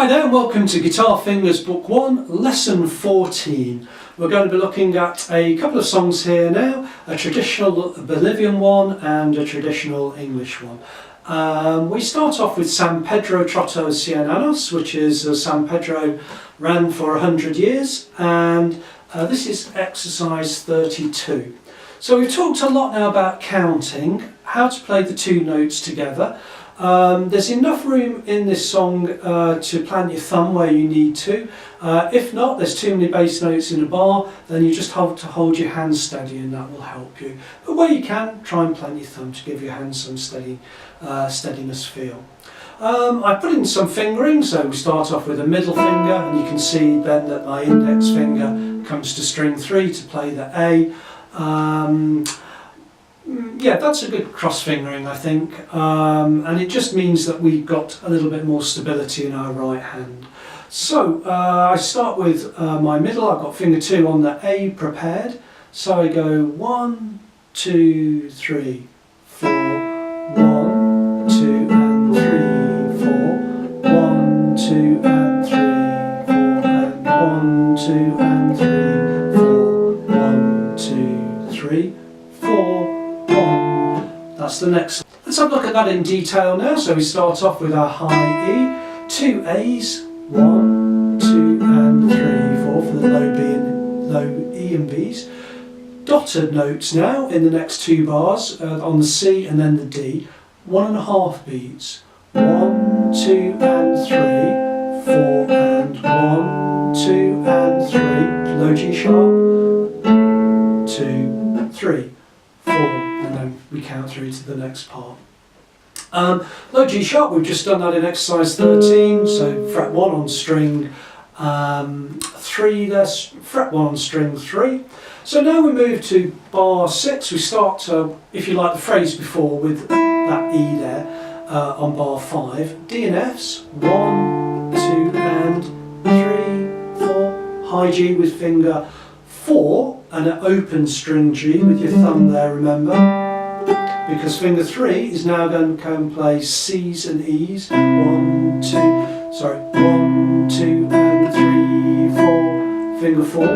Hi there and welcome to Guitarfingers Book 1, Lesson 14. We're going to be looking at a couple of songs here now, a traditional Bolivian one and a traditional English one. We start off with San Pedro Trotó 100 años, which is San Pedro ran for 100 years, and this is exercise 32. So we've talked a lot now about counting, how to play the two notes together. There's enough room in this song to plant your thumb where you need to. If not, there's too many bass notes in a bar, then you just have to hold your hands steady and that will help you. But where you can, try and plant your thumb to give your hands some steadiness feel. I put in some fingering, so we start off with a middle finger, and you can see then that my index finger comes to string 3 to play the A. Yeah, that's a good cross fingering, I think, and it just means that we've got a little bit more stability in our right hand. So I start with my middle. I've got finger 2 on the A prepared, so I go 1, 2, 3, 4, 1, 2 and 3, 4, 1, 2 and 3, 4, and 1, 2 and 3, 4, 1, 2, 3, 4. That's the next. Let's have a look at that in detail now. So we start off with our high E, 2 A's, 1, 2 and 3, 4 for the low E and B's. Dotted notes now in the next 2 bars on the C and then the D. 1.5 beats. 1, 2 and 3, 4 and 1, 2 and 3. Low G sharp. 2, 3, 4. And then we count through to the next part. Low G sharp, we've just done that in exercise 13, so fret 1 on string 3, there's fret 1 on string 3. So now we move to bar 6, we start, if you like the phrase before, with that E there on bar 5. D and F's, 1, 2 and 3, 4. High G with finger 4 and an open string G with your thumb there, remember? Because finger 3 is now going to come and play C's and E's. 1, 2 and 3, 4. Finger 4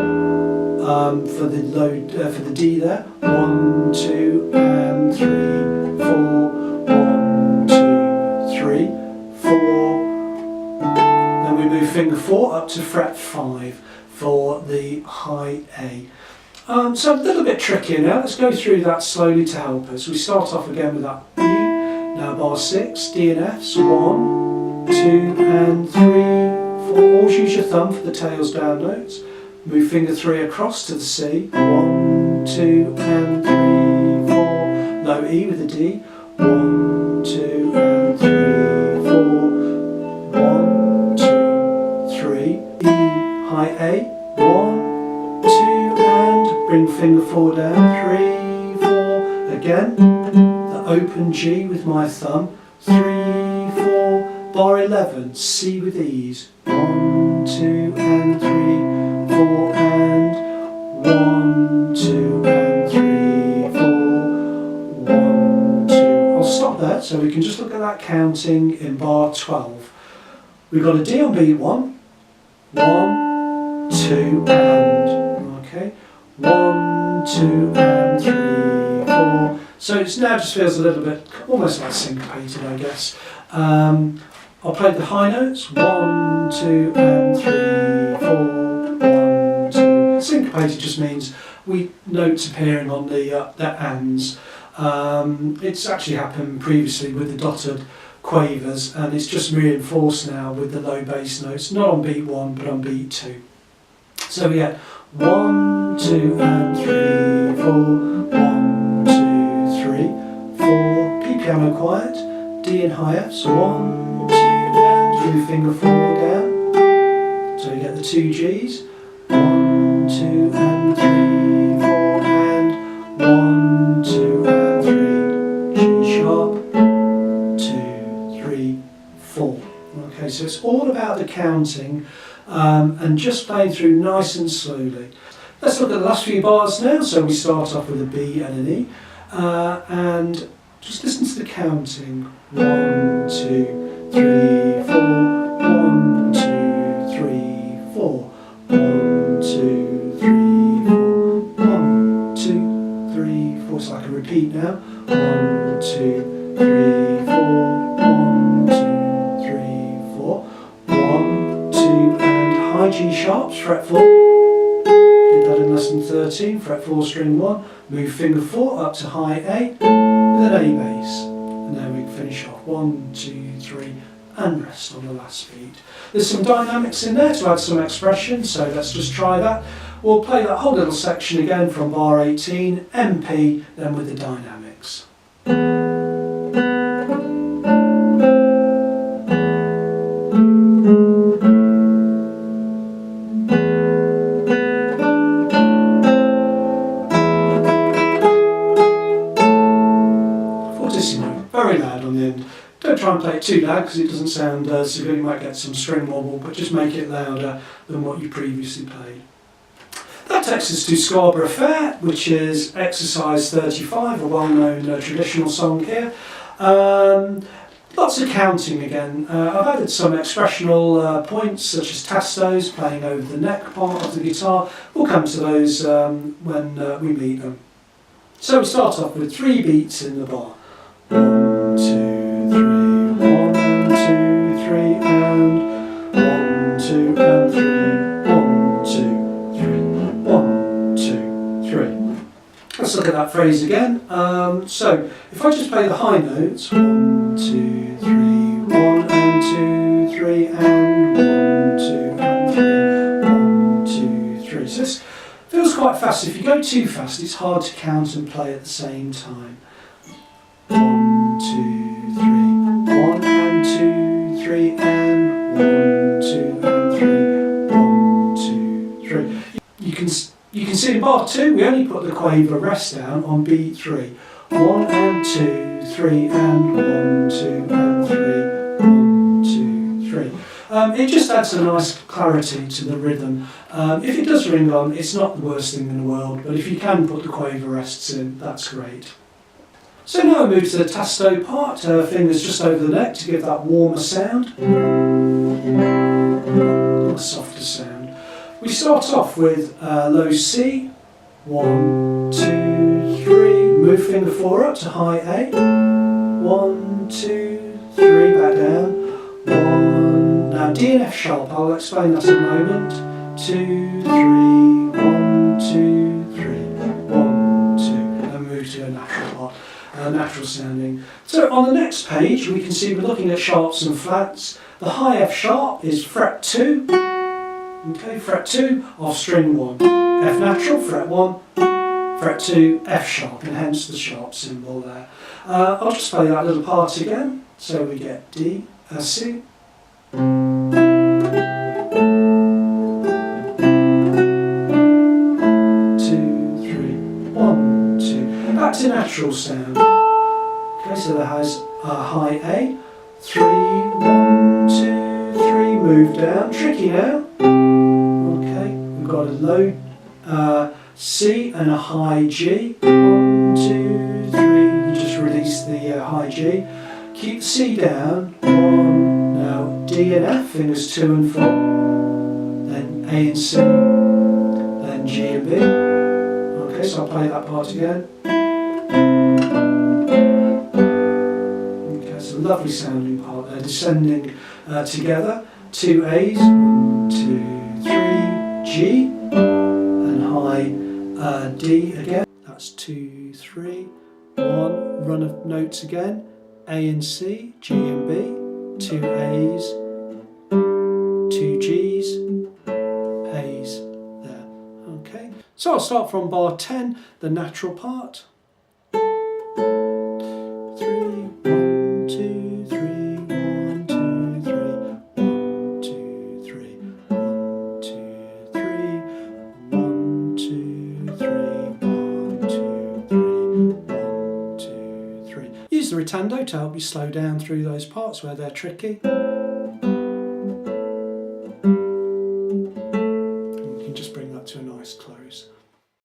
for the D there. 1, 2 and 3, 4. 1, 2, 3, 4. Then we move finger 4 up to fret 5 for the high A. So a little bit trickier now. Let's go through that slowly to help us. We start off again with that E. Now bar 6, D and F's, 1, 2 and 3, 4. Always use your thumb for the tails down notes. Move finger 3 across to the C, 1, 2 and 3, 4. Low E with the D, 1, 2 and 3, 4. 1, 2, 3. E, high A, 1, 2 and bring finger 4 down, 3, 4. Again, the open G with my thumb, 3, 4. Bar 11, C with E's, 1, 2 and 3, 4 and 1, 2 and 3, 4, 1, 2. I'll stop there so we can just look at that counting in bar 12. We've got a D on beat 1, 1, 2 and, okay, 1, 2 and 3, 4. So it now just feels a little bit almost like syncopated, I guess. I'll play the high notes, 1, 2 and 3, 4, 1, 2. Syncopated just means notes appearing on the ands. It's actually happened previously with the dotted quavers, and it's just reinforced now with the low bass notes, not on beat 1 but on beat 2. So we get 1, 2 and 3, 4, 1, 2, 3, 4. P piano quiet, D and high F's, 1, 2 and move finger 4 down. So you get the 2 G's, 1, 2 and 3, 4 and 1, 2 and 3, G sharp, 2, 3, 4. Okay, so it's all about the counting and just playing through nice and slowly. Let's look at the last few bars now. So we start off with a B and an E, and just listen to the counting. 1, 2, 3, 4, 1, 2 high G sharps, fret 4, did that in lesson 13, fret 4 string 1, move finger 4 up to high A with an A bass, and then we can finish off 1, 2, 3 and rest on the last beat. There's some dynamics in there to add some expression, so let's just try that. We'll play that whole little section again from bar 18, MP, then with the dynamics. 40th note, very loud on the end. Don't try and play it too loud because it doesn't sound so good, you might get some string wobble, but just make it louder than what you previously played. That takes us to Scarborough Fair, which is exercise 35, a well-known traditional song here. Lots of counting again. I've added some expressional points such as tastos, playing over the neck part of the guitar. We'll come to those when we meet them. So we start off with 3 beats in the bar. 1, 2, 3, 1, 2, 3, and 1, 2, and 3, 1, 2, 3, 1, 2, 3. Let's look at that phrase again. So if I just play the high notes, 1, 2, 3, 1 and 2, 3, and 1, 2, and 3, 1, 2, 3. So this feels quite fast. If you go too fast, it's hard to count and play at the same time. 1, 2, 3, 1 and 2, 3, and 1, 2, and 3, 1, 2, 3. You can see in bar 2, we only put the quaver rest down on beat 3. 1 and 2, 3, and 1, 2, and 3, 1, 2, 3. It just adds a nice clarity to the rhythm. If it does ring on, it's not the worst thing in the world, but if you can put the quaver rests in, that's great. So now I move to the tasto part, fingers just over the neck to give that warmer sound, a softer sound. We start off with low C, 1, 2, 3, move finger 4 up to high A, 1, 2, 3, back down, 1, now D and F sharp, I'll explain that in a moment, 2, 3, 1, 2, 3, 1, 2, and move to a natural part. Natural sounding. So on the next page we can see we're looking at sharps and flats. The high F sharp is fret 2, okay, fret 2 of string 1. F natural, fret 1, fret 2, F sharp, and hence the sharp symbol there. I'll just play that little part again. So we get D, C. 2, 3, 1, 2. Back to natural sound. Okay, so that has a high A, 3, 1, 2, 3, move down, tricky now. Okay, we've got a low C and a high G, 1, 2, 3, you just release the high G. Keep the C down, 1, now D and F, fingers 2 and 4, then A and C, then G and B. Okay, so I'll play that part again. Lovely sounding part there, descending together, 2 A's, 1, 2, 3, G, and high D again, that's 2, 3, 1, run of notes again, A and C, G and B, 2 A's, 2 G's, A's there, okay. So I'll start from bar 10, the natural part. 'Rise the ritando to help you slow down through those parts where they're tricky.